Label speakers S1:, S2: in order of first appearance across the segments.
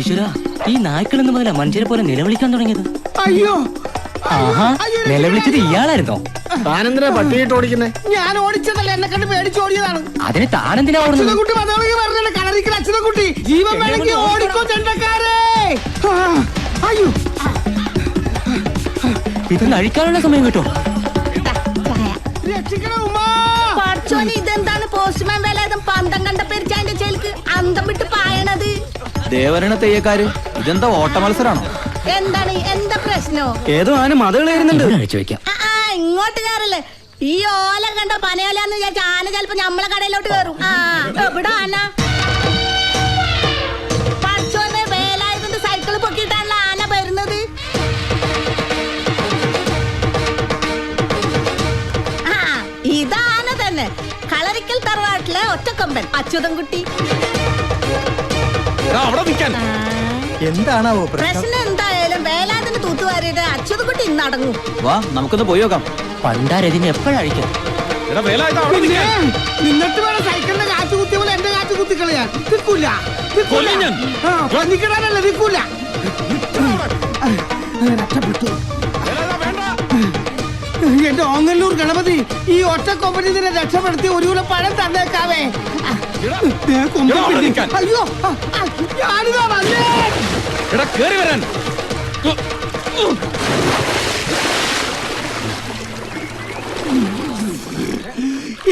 S1: ഈശ്വര, ഈ നായ്ക്കളെന്ന് മുതല മനുഷ്യരെ പോലെ നിലവിളിക്കാൻ തുടങ്ങിയത്.
S2: അയ്യോ,
S1: ആഹാ, നിലവിളിച്ചത് ഇയാളായിരുന്നോ?
S3: താനെന്തിനാ പട്ടിയിട്ട് ഓടിക്കുന്നേ?
S2: ഞാൻ ഓടിച്ചതല്ല, എന്നെ കണ്ട് പേടിച്ച് ഓടിയതാണ്.
S1: അതിന് താനെന്തിനാ ഓടുന്നത്?
S2: അച്യുതൻകുട്ടി പറഞ്ഞ കളറിക്കൽ അച്യുതൻകുട്ടി, ജീവൻ വേണമെങ്കിൽ ഓടിക്കോ ചെണ്ടക്കാരേ. അയ്യോ,
S1: ഇതൊന്ന് അഴിക്കാനുള്ള സമയം കിട്ടോ?
S2: രക്ഷിക്കണം ഉമ്മാ.
S4: പഠിച്ചോന് ഇതെന്താണ് പോസ്റ്റ്മാൻ വേലായുധം പന്തം കണ്ട പെരിച്ചാന്റെ ചേലിക്ക് അന്തം വിട്ട് പായണത്?
S5: ദേവരണ തെയ്യക്കാര് ഇതെന്താ ഓട്ട മത്സരാണോ?
S4: എന്താണ്, എന്താ പ്രശ്നോ?
S5: ഏതോ ആന മതകളേരുന്നുണ്ട്.
S1: അഴിച്ചു വെക്കാം.
S4: ഇങ്ങോട്ട് കയറല്ലേ. ഈ ഓല കണ്ടോ പനയോലാന്ന് വിചാരിച്ച ആന ചിലപ്പോ നമ്മളെ കടയിലോട്ട് കയറും. എവിടെ ആന? പഠിച്ചോന് വേലായുധന്റെ സൈക്കിള് പൊക്കിയിട്ടാണല്ലോ ആന വരുന്നത്. ഇതാന തന്നെ, കളരിക്കൽ തറവാട്ടിലെ ഒറ്റക്കൊമ്പൻ അച്യുതൻകുട്ടി.
S5: എന്താണാവോ
S4: പ്രശ്നം? എന്തായാലും വേലാതിന് തൂത്തുവാരിയിട്ട് അച്യുതൻകുട്ടി ഇന്ന് അടങ്ങും.
S5: വാ നമുക്കൊന്ന് പോയി നോക്കാം.
S1: പണ്ടാരതിന് എപ്പോഴഴിക്കാം?
S2: നിന്നിട്ട് വേണം സൈക്കിളിന്റെ കാറ്റ് കുത്തിയ പോലെ എന്റെ കാറ്റ് കുത്തിക്കളയാൻ. നിൽക്കൂല, നിൽക്കണല്ല, നിൽക്കൂല. രക്ഷപ്പെട്ടു. എന്റെ ഓങ്ങല്ലൂർ ഗണപതി, ഈ ഒറ്റ കൊമ്പനി ഇതിനെ രക്ഷപ്പെടുത്തി ഒരു കിലോ പഴം തന്നേക്കാവേ. അയ്യോ, ഞാനിതാ വന്നേ.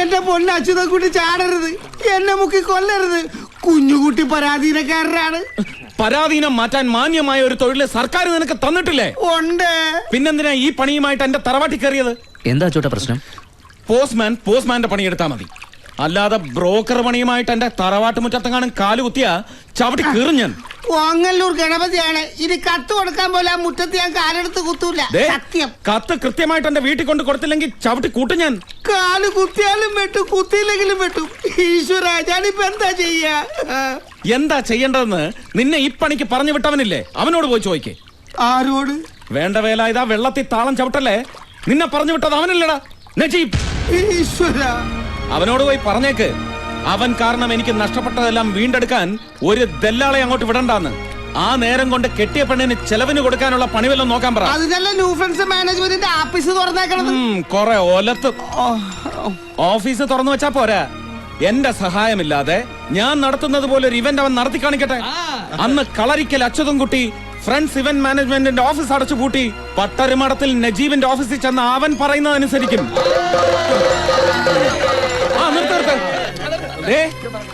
S2: എന്റെ പൊന്ന അച്യുതൻകുട്ടി ചാടരുത്, എന്നെ മുക്കി കൊല്ലരുത്. കുഞ്ഞുകുട്ടി പരാധീനക്കാരനാണ്.
S3: പരാധീനം മാറ്റാൻ മാന്യമായ ഒരു തൊഴില് സർക്കാർ നിനക്ക് തന്നിട്ടില്ലേ?
S2: ഉണ്ട്.
S3: പിന്നെന്തിനാ ഈ പണിയുമായിട്ട് എന്റെ തറവാട്ടി കയറിയത്?
S1: എന്താ ചോട്ടാ പ്രശ്നം?
S3: പോസ്റ്റ്മാന്റെ പണിയെടുത്താ മതി. അല്ലാതെ ബ്രോക്കർ പണിയുമായിട്ട് എന്റെ തറവാട്ട് മുറ്റത്തെങ്ങാനും കാലുകുത്തിയ ചവിട്ടി കീറും ഞാൻ.
S2: ഓങ്ങല്ലൂർ ഗണപതിയാണ്. ഇനി കത്ത് കൊടുക്കാൻ പോലെ ആ മുറ്റത്ത് ഞാൻ കാലെടുത്ത് കുത്തൂല. സത്യം.
S3: കത്ത് കൃത്യമായിട്ട് എന്റെ വീട്ടിൽ കൊണ്ട് കൊടുത്തില്ലെങ്കിൽ ചവിട്ടി കൂട്ടും ഞാൻ.
S2: കാല് കുത്തിയാലും വെട്ടും, കുത്തിയില്ലെങ്കിലും വെട്ടും. ഈശ്വര, ഞാനിപ്പോ എന്താ ചെയ്യാ?
S3: എന്താ ചെയ്യേണ്ടതെന്ന് നിന്നെ ഈ പണിക്ക് പറഞ്ഞു വിട്ടവനില്ലേ, അവനോട് പോയി ചോദിക്കേ.
S2: ആരോട്?
S3: വേണ്ട വേല, ഇതാ വെള്ളത്തിൽ താളം ചവിട്ടല്ലേ. നിന്നെ പറഞ്ഞു വിട്ടത് അവനല്ലടാ, നജീബ്.
S2: ഈശ്വര,
S3: അവനോട് പോയി പറഞ്ഞേക്ക്, അവൻ കാരണം എനിക്ക് നഷ്ടപ്പെട്ടതെല്ലാം വീണ്ടെടുക്കാൻ ഒരു ദല്ലാളെ അങ്ങോട്ട് വിടണ്ടാന്ന്. ആ നേരം കൊണ്ട് കെട്ടിയ പെണ്ണിന് ചെലവിന് കൊടുക്കാനുള്ള പണിവെല്ലാം നോക്കാൻ പറ.
S2: അതിനല്ല ന്യൂ ഫ്രണ്ട്സ് മാനേജ്മെന്റിന്റെ ആഫീസ് തുറന്നേക്കണത്.
S3: കൊറേ ഒലത്ത് ഓഫീസ് തുറന്നു വെച്ചാ പോരാ. എന്റെ സഹായമില്ലാതെ ഞാൻ നടത്തുന്നത് പോലെ ഒരു ഇവന്റ് അവൻ നടത്തി കാണിക്കട്ടെ. അന്ന് കളരിക്കൽ അച്യുതൻകുട്ടി ഫ്രണ്ട്സ് ഇവന്റ് മാനേജ്മെന്റിന്റെ ഓഫീസ് അടച്ചു പൂട്ടി പട്ടരുമടത്തിൽ നജീബിന്റെ ഓഫീസിൽ ചെന്ന് അവൻ പറയുന്നതനുസരിക്കും.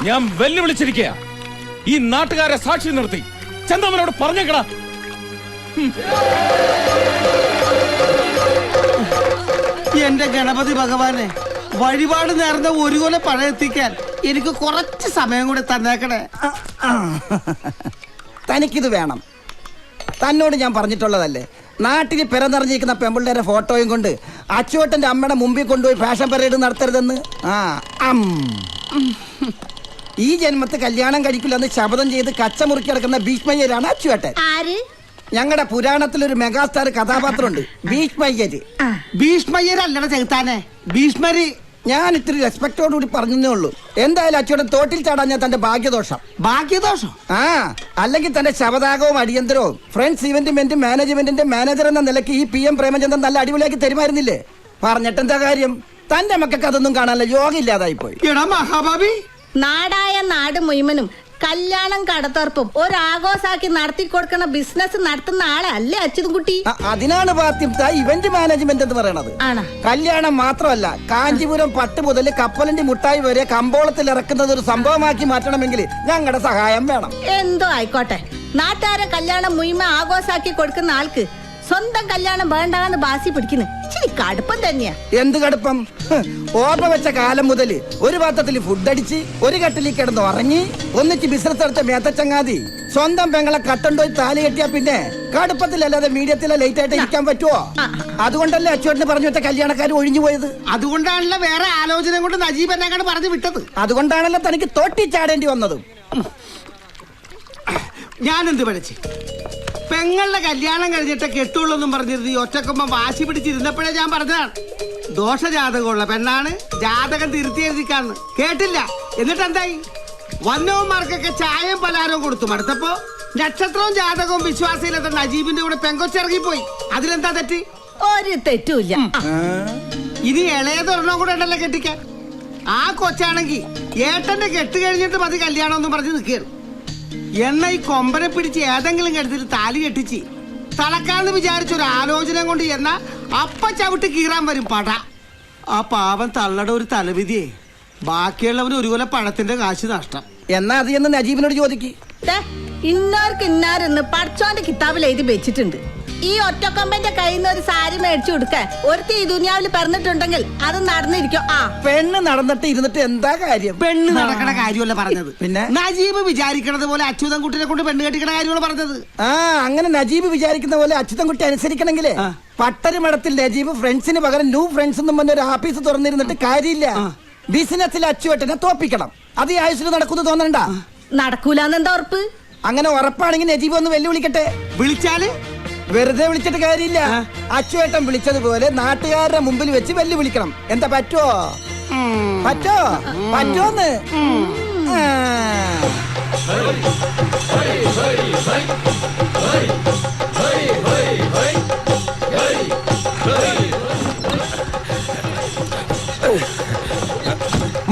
S3: ഞാൻ വെല്ലുവിളിച്ചിരിക്കുക. ഈ നാട്ടുകാരെ സാക്ഷി നിർത്തി ചന്ദമനോട് പറഞ്ഞേക്കടാ.
S2: എന്റെ ഗണപതി ഭഗവാനെ, വഴിപാട് നേർന്ന ഒരു കൊല പഴയെത്തിക്കാൻ എനിക്ക് കുറച്ച് സമയം കൂടെ തന്നേക്കണേ.
S6: തനിക്കിത് വേണം. തന്നോട് ഞാൻ പറഞ്ഞിട്ടുള്ളതല്ലേ, നാട്ടിൽ പിറന്നിറങ്ങിയിരിക്കുന്ന പെമ്പിള്ളേരെ ഫോട്ടോയും കൊണ്ട് അച്ചുവേട്ടന്റെ അമ്മയുടെ മുമ്പിൽ കൊണ്ടുപോയി ഫാഷൻ പരേഡ് നടത്തരുതെന്ന്. ഈ ജന്മത്ത് കല്യാണം കഴിക്കില്ലെന്ന് ശപഥം ചെയ്ത് കച്ചമുറുക്കി കിടക്കുന്ന ഭീഷ്മയ്യരാണ് അച്ചുവേട്ടൻ. ഞങ്ങളുടെ പുരാണത്തിലൊരു മെഗാസ്റ്റാർ കഥാപാത്രമുണ്ട്, ഭീഷ്മയ്യര്.
S2: ഭീഷ്മയ്യരല്ലട ചെകുത്താനെ, ഭീഷ്മര്.
S6: ഞാൻ ഇത്തിരി റെസ്പെക്ടോടുകൂടി പറഞ്ഞേ ഉള്ളൂ. എന്തായാലും അച്ചുവേട്ടൻ തോട്ടിൽ ചാടാൻ ഞാൻ തന്റെ ഭാഗ്യദോഷം.
S2: ഭാഗ്യദോഷം?
S6: അല്ലെങ്കിൽ തന്റെ ശവദാകവും അടിയന്തരവും ഫ്രണ്ട്സ് ഇവന്റ് മാനേജ്മെന്റിന്റെ മാനേജർ എന്ന നിലയ്ക്ക് ഈ PM പ്രേമചന്ദ്രൻ നല്ല അടിപൊളിയാക്കി തരുമായിരുന്നില്ലേ? പറഞ്ഞിട്ടെന്താ കാര്യം? തന്റെ മക്കൾക്ക് അതൊന്നും കാണാനുള്ള യോഗം ഇല്ലാതായി പോയി.
S2: എടാ മഹാഭാവി,
S4: നാടായ നാട് മുഴുവനും കല്യാണം കടത്തുറപ്പും ഒരാഘോഷാക്കി നടത്തി കൊടുക്കണ ബിസിനസ് നടത്തുന്ന ആളല്ലേ അച്യുതൻകുട്ടി?
S6: അതിനാണ് പാർട്ടി ഇവന്റ് മാനേജ്മെന്റ് എന്ന് പറയണത്. കല്യാണം മാത്രമല്ല, കാഞ്ചീപുരം പട്ട് മുതൽ കപ്പലണ്ടി മുട്ടായി വരെ കമ്പോളത്തിൽ ഇറക്കുന്നത് ഒരു സംഭവമാക്കി മാറ്റണമെങ്കിൽ ഞങ്ങളുടെ സഹായം വേണം.
S4: എന്തോ ആയിക്കോട്ടെ. നാട്ടുകാരെ കല്യാണം മുഴുവൻ ആഘോഷാക്കി കൊടുക്കുന്ന ആൾക്ക് സ്വന്തം കല്യാണം വേണ്ടാന്ന് ബാസി പിടിക്കുന്നു. ഇച്ചിരി കടുപ്പം തന്നെയാ.
S6: എന്ത് കടുപ്പം? ഓർമ്മ വെച്ച കാലം മുതൽ ഒരു പാത്രത്തിൽ ഫുഡ് അടിച്ച് ഒരു കട്ടിലിൽ കിടന്ന് ഉറങ്ങി ഒന്നിച്ച് ബിസിനസ് നടത്ത മേത്തച്ചങ്ങാതി സ്വന്തം പെങ്ങളെ കട്ടണ്ടോയി താലി കെട്ടിയാ പിന്നെ കടുപ്പത്തിലല്ലാതെ മീഡിയത്തിലെ ലേറ്റ് ആയിട്ട് ഇരിക്കാൻ പറ്റുമോ? അതുകൊണ്ടല്ലേ അച്ചുവേട്ടന് പറഞ്ഞു വെച്ച കല്യാണക്കാർ ഒഴിഞ്ഞു പോയത്.
S2: അതുകൊണ്ടാണല്ലോ വേറെ ആലോചന കൊണ്ട് നജീബ് എന്നെ പറഞ്ഞു വിട്ടത്.
S6: അതുകൊണ്ടാണല്ലോ തനിക്ക് തോട്ടി ചാടേണ്ടി വന്നതും.
S2: ഞാനെന്ത് പഠിച്ച് പെങ്ങളുടെ കല്യാണം കഴിഞ്ഞിട്ട് കെട്ടുള്ളൂന്നും പറഞ്ഞിരുന്നു. ഈ ഒറ്റക്കൊമ്പം വാശി പിടിച്ചിരുന്നപ്പോഴേ ഞാൻ പറഞ്ഞതാണ്, ദോഷജാതകമുള്ള പെണ്ണാണ്, ജാതകം തിരുത്തി എഴുതിക്കാന്ന്. കേട്ടില്ല. എന്നിട്ട് എന്തായി? വന്നവന്മാർക്കൊക്കെ ചായയും പലഹാരവും കൊടുത്തു. മടുത്തപ്പോ നക്ഷത്രവും ജാതകവും വിശ്വാസയില്ലാത്ത നജീബിന്റെ കൂടെ പെങ്കൊച്ചിറങ്ങിപ്പോയി. അതിലെന്താ തെറ്റ്?
S4: ഒരു തെറ്റുമില്ല.
S2: ഇനി ഇളയതൊരെണ്ണം കൂടെ ഉണ്ടല്ലോ കെട്ടിക്കാൻ. ആ കൊച്ചാണെങ്കി ഏട്ടന്റെ കെട്ട് കഴിഞ്ഞിട്ട് മതി കല്യാണം ഒന്നും പറഞ്ഞ് നിൽക്കുകയാണ്. എന്ന ഈ കൊമ്പനെ പിടിച്ച് ഏതെങ്കിലും കെടുത്തിട്ട് താലി കെട്ടിച്ച് തളക്കാന്ന് വിചാരിച്ച ഒരു ആലോചന കൊണ്ട് എന്നാ അപ്പ ചവിട്ട് കീറാൻ വരും പട. ആ പാവം തള്ളയുടെ ഒരു തലവിധിയെ ബാക്കിയുള്ളവന് ഒരു കൊല പഴത്തിന്റെ കാശ് നഷ്ടം.
S6: എന്നാ അത് എന്ന് നജീബിനോട് ചോദിക്ക്.
S4: ഇന്നാർക്ക് ഇന്നാരെന്ന് പഠിച്ചോന്റെ കിതാബിൽ എഴുതി വെച്ചിട്ടുണ്ട്. ഈ ഒറ്റക്കൊമ്പന്റെ കയ്യിൽ നിന്ന് ഒരു സാരി മേടിച്ചു കൊടുക്കാൻ ഒരുത്തി ഈ ദുനിയാവിൽ പറഞ്ഞിട്ടുണ്ടെങ്കിൽ അത് നടന്നിരിക്കും. ആ
S6: പെണ്ണ് നടന്നിട്ട് ഇരുന്നിട്ട് എന്താ കാര്യം?
S2: പെണ്ണ് നടക്കണ കാര്യമല്ല പറഞ്ഞത്.
S6: പിന്നെ
S2: നജീബ് വിചാരിക്കണത് പോലെ അച്യുതൻ കുട്ടിനെ കൊണ്ട് പെണ്ണ് കെട്ടിക്കണ കാര്യമാണ് പറഞ്ഞത്.
S6: ആ അങ്ങനെ നജീബ് വിചാരിക്കുന്ന പോലെ അച്യുതൻകുട്ടി അനുസരിക്കണമെങ്കിലേ പട്ടരി മഠത്തിൽ നജീബ് ഫ്രണ്ട്സിന് പകരം ന്യൂ ഫ്രണ്ട്സ് എന്നും പറഞ്ഞ ഒരു ആഫീസ് തുറന്നിരുന്നിട്ട് കാര്യമില്ല. ബിസിനസ്സിൽ അച്ചുവേട്ടനെ തോപ്പിക്കണം. അത് ഈ ആയുസിൽ നടക്കുന്നു തോന്നണ്ട.
S4: നടക്കൂലെന്ന് എന്താ ഉറപ്പ്?
S6: അങ്ങനെ ഉറപ്പാണെങ്കിൽ നജീബ് ഒന്ന് വെല്ലുവിളിക്കട്ടെ.
S2: വിളിച്ചാല്
S6: വെറുതെ വിളിച്ചിട്ട് കാര്യമില്ല. അച്ചുവേട്ടൻ വിളിച്ചതുപോലെ നാട്ടുകാരുടെ മുമ്പിൽ വെച്ച് വെല്ലുവിളിക്കണം. എന്താ പറ്റുമോ? പറ്റോന്ന്?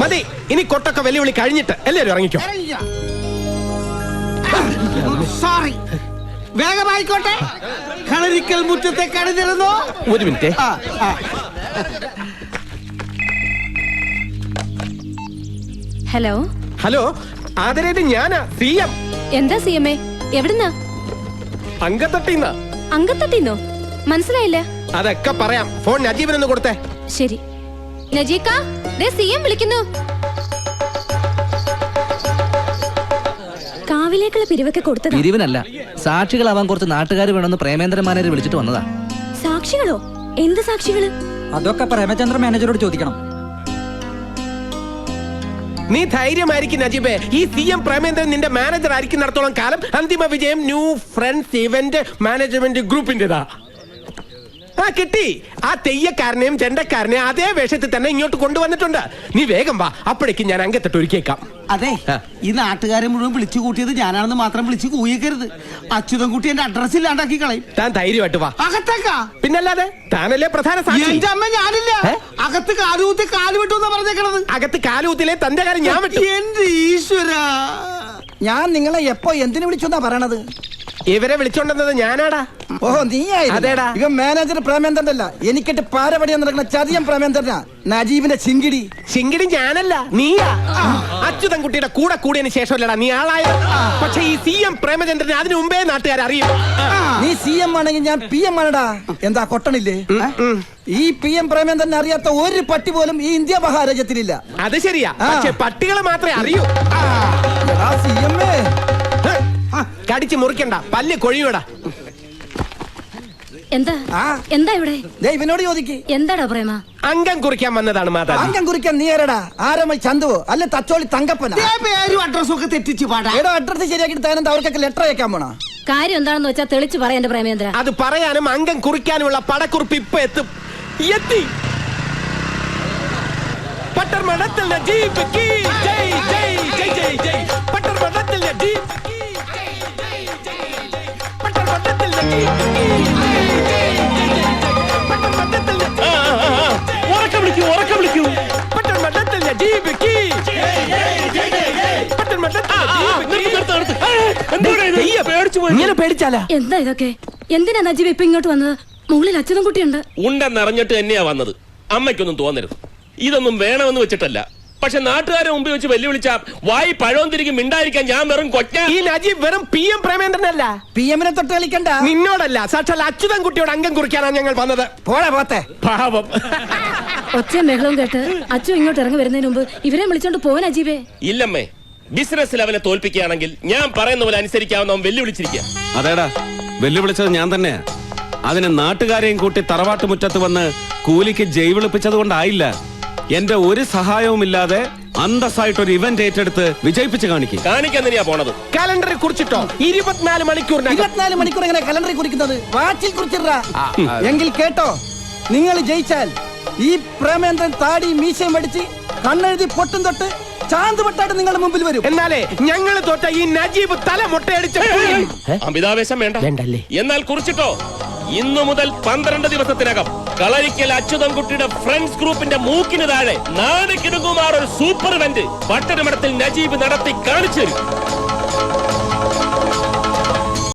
S7: മതി, ഇനി കൊട്ടൊക്കെ വെല്ലുവിളി കഴിഞ്ഞിട്ട് എല്ലാവരും ഇറങ്ങിക്കോ.
S2: സോറി, വേഗമായിക്കോട്ടെ. കളരിക്കൽ മുറ്റത്തെ കണിതിരുന്നോ?
S7: ഒരു മിനിറ്റ്.
S8: ഹലോ
S7: ഹലോ, ആദരേത് ഞാനാ, CM.
S8: എന്താ CM? എവിടുന്നാ?
S7: അങ്കത്തട്ടിന്നാ.
S8: അങ്കത്തട്ടിന്നോ? മനസ്സിലായില്ല.
S7: അതൊക്കെ പറയാം. ഫോൺ നജീബിനൊന്ന് കൊടുത്തേ.
S8: ശരി. നജീക്ക, ദേ CM വിളിക്കുന്നു. കാവിലേക്കുള്ള പിരിവൊക്കെ കൊടുത്തതാ.
S1: പിരിവിനല്ല, സാക്ഷികളാവാൻ കുറച്ച് നാട്ടുകാർ വേണമെന്ന് പ്രേമേന്ദ്രൻ മാനേജർ വിളിച്ചിട്ട് വന്നതാ.
S8: സാക്ഷികളോ? എന്ത് സാക്ഷികള്?
S5: അതൊക്കെ പ്രേമചന്ദ്ര മാനേജറോട് ചോദിക്കണം.
S7: നീ ധൈര്യമായിരിക്കും നജീബേ. ഈ CM പ്രേമേന്ദ്രൻ നിന്റെ മാനേജർ ആയിരിക്കും നടത്തോളം കാലം അന്തിമ വിജയം ന്യൂ ഫ്രണ്ട്സ് ഇവന്റ് മാനേജ്മെന്റ് ഗ്രൂപ്പിന്റെതാ. ആ കിട്ടി. ആ തെയ്യക്കാരനെയും ചെണ്ടക്കാരനെയും അതേ വേഷത്തിൽ തന്നെ ഇങ്ങോട്ട് കൊണ്ടുവന്നിട്ടുണ്ട്. നീ വേഗം വാ, അപ്പോഴേക്കും ഞാൻ അങ്കത്തിട്ട് ഒരുക്കിയേക്കാം.
S2: അതെ, ഈ നാട്ടുകാരെ മുഴുവൻ വിളിച്ചു കൂട്ടിയത് ഞാനാണെന്ന് മാത്രം വിളിച്ച് കൂയിക്കരുത്. അച്യുതൻ കുട്ടി എന്റെ അഡ്രസ് ഇല്ലാണ്ടാക്കി കളയും.
S7: താൻ ധൈര്യമായിട്ട് വാ.
S2: അകത്തേക്കാ?
S7: പിന്നല്ലാതെ, താനല്ലേ പ്രധാന സാക്ഷി.
S2: എന്റെ അമ്മ ഞാനില്ല. അകത്ത് കാലുകുത്തി കാല് വിട്ടു എന്നാ പറഞ്ഞേക്കണത്.
S7: അകത്ത് കാലുകുത്തിലെ തന്റെ കാര്യം ഞാൻ വിട്ടു.
S2: എന്റെ ഈശ്വര,
S6: ഞാൻ നിങ്ങളെ എപ്പോ എന്തിനു വിളിച്ചു എന്നാ പറയണത്?
S7: ഇവരെ വിളിച്ചോണ്ടെന്നത് ഞാനാടാ.
S6: ഓഹോ, നീയായിരുന്നു.
S7: അതേടാ.
S6: ഇവൻ മാനേജർ പ്രേമേന്ദ്രൻ അല്ല, എനിക്കിട്ട് പാരപടിയാൻ നടക്കുന്ന ചതിയം പ്രേമേന്ദ്രനാ. നജീബിന്റെ ചിങ്കിടി.
S7: ചിങ്കിടി ഞാനല്ല, നീയാ. അച്യുതൻ കുട്ടിയുടെ കൂടെ കൂടിയതിന് ശേഷമല്ലടാ നീ ആളായത്. പക്ഷെ ഈ CM പ്രേമചന്ദ്രനെ അതിനു മുമ്പേ നാട്ടുകാർ അറിയും.
S6: നീ CM ആണെങ്കിൽ ഞാൻ PM ആണടാ. എന്താ കൊട്ടണില്ലേ? ഈ PM പ്രേമേന്ദ്രനെ അറിയാത്ത ഒരു പട്ടി പോലും ഈ ഇന്ത്യ മഹാരാജ്യത്തിലില്ല.
S7: അത് ശരിയാ, പക്ഷെ പട്ടികളെ മാത്രമേ അറിയൂ.
S6: CM
S7: കടിച്ചു മുറിക്കണ്ട, പല്ല് കൊഴിയൂടാ.
S8: എന്താ എന്താ ഇവിടെ?
S6: ഇവനോട് ചോദിക്ക്.
S8: എന്താടാ പ്രേമ?
S7: അംഗം കുറിക്കാൻ വന്നതാണ് മാതാ.
S6: അംഗം കുറിക്കാൻ നീ ആരടാ? ആരമ്മ ചന്തുവോ അല്ലെ തച്ചോളി തങ്കപ്പന?
S2: പേരും അഡ്രസ്സും ഒക്കെ തെറ്റിച്ച് പാടാ.
S6: എടോ, അഡ്രസ് ശരിയാക്കിട്ട് താനെന്താ അവർക്കൊക്കെ ലെറ്റർ അയക്കാൻ പോണോ?
S8: കാര്യം എന്താണെന്ന് വെച്ചാൽ തെളിച്ചു പറയാ എന്റെ പ്രേമേന്ദ്ര.
S7: അത് പറയാനും അംഗം കുറിക്കാനുമുള്ള പടക്കുറിപ്പ് ഇപ്പൊ എത്തി. പട്ടർമഠത്തിൽ നജീബ് കീ ജയ് ജയ് ജയ് ജയ് ജയ്. പട്ടർമഠത്തിൽ നജീബ് കീ ജയ് ജയ് ജയ് ജയ്. പട്ടർമഠത്തിൽ നജീബ് കീ ജയ് ജയ് ജയ് ജയ്. പട്ടർമഠത്തിൽ ഉറക്കെ വിളിക്കൂ. പട്ടർമഠത്തിൽ നജീബ് കീ ജയ് ജയ് ജയ് ജയ്. പട്ടർമഠത്തിൽ ഇങ്ങനെ പേടിച്ചാലാ?
S8: എന്താ ഇതൊക്കെ? എന്തിനാ നജീബ് ഇപ്പൊ ഇങ്ങോട്ട് വന്നത്? മുകളിൽ അച്ഛനും കുട്ടിയുണ്ട്.
S9: ഉണ്ടെന്നറിഞ്ഞിട്ട് തന്നെയാ വന്നത്. അമ്മയ്ക്കൊന്നും തോന്നരുത്, ഇതൊന്നും വേണമെന്ന് വെച്ചിട്ടല്ല. പക്ഷെ നാട്ടുകാരെ മുമ്പിൽ വെച്ച് വെല്ലുവിളിച്ച വായി പഴവും തിരികെ മിണ്ടായിരിക്കാൻ ഞാൻ വെറും കൊച്ച.
S7: ഈ നജീബ് വെറും PM പ്രേമേന്ദ്രനല്ല.
S6: PM-നെ തൊട്ട് കളിക്കണ്ട.
S7: നിന്നോടല്ല, സാക്ഷാൽ അച്യുതൻ കുട്ടിയോട് അംഗം കുറിക്കാനാണ് ഞങ്ങൾ വന്നത്.
S6: പോളെ പോത്തെ
S7: പാവം.
S8: ഒച്ചയും ബഹളവും കേട്ട് അച്ഛൻ ഇങ്ങോട്ട് ഇറങ്ങി വരുന്നതിന് മുമ്പ് ഇവരെ വിളിച്ചോണ്ട് പോവാൻ അജീബേ.
S9: ഇല്ലമ്മേ, ബിസിനസ്സിൽ അവനെ തോൽപ്പിക്കുകയാണെങ്കിൽ ഞാൻ പറയുന്ന പോലെ അനുസരിക്കാവുന്ന അവൻ വെല്ലുവിളിച്ചിരിക്കുക.
S3: അതേടാ, വെല്ലുവിളിച്ചത് ഞാൻ തന്നെയാ. അതിന് നാട്ടുകാരെയും കൂട്ടി തറവാട്ട് മുറ്റത്ത് വന്ന് കൂലിക്ക് ജയ് വിളിപ്പിച്ചത് കൊണ്ടായില്ല. എന്റെ ഒരു സഹായവുമില്ലാതെ അന്തസ്സായിട്ടൊരു ഇവന്റ് ഏറ്റെടുത്ത് വിജയിപ്പിച്ച് കാണിക്കും.
S9: കാണിക്കാൻ തന്നെയാ പോണത്.
S7: കാലണ്ടറിൽ കുറിച്ചിട്ടോ 24 മണിക്കൂറിനകം.
S6: 24 മണിക്കൂർ എങ്ങനെ കലണ്ടറിൽ കുറിക്കുന്നത്? വാച്ചിൽ കുറിച്ചിട്ടാ. എങ്കിൽ കേട്ടോ, നിങ്ങൾ ജയിച്ചാൽ ഈ പ്രേമേന്ദ്രൻ താടി മീശയും അടിച്ച് കണ്ണെഴുതി പൊട്ടും തൊട്ട് ചാന്തുപെട്ടായിട്ട് നിങ്ങളുടെ മുമ്പിൽ വരും.
S7: എന്നാലേ ഞങ്ങൾ തോറ്റ ഈ നജീബ് തല മുട്ടയടിച്ച
S9: അമിതാവേശം വേണ്ട.
S7: വേണ്ടല്ലേ?
S9: എന്നാൽ കുറിച്ചിട്ടോ, ഇന്നു മുതൽ 12 ദിവസത്തിനകം കളരിക്കൽ അച്യുതൻകുട്ടിയുടെ ഫ്രണ്ട്സ് ഗ്രൂപ്പിന്റെ മൂക്കിന് താഴെ നാട് കിടുങ്ങുമാർ ഒരു സൂപ്പർ ഇവന്റ് പട്ടണമടത്തിൽ നജീബ് നടത്തി കാണിച്ചു തരും.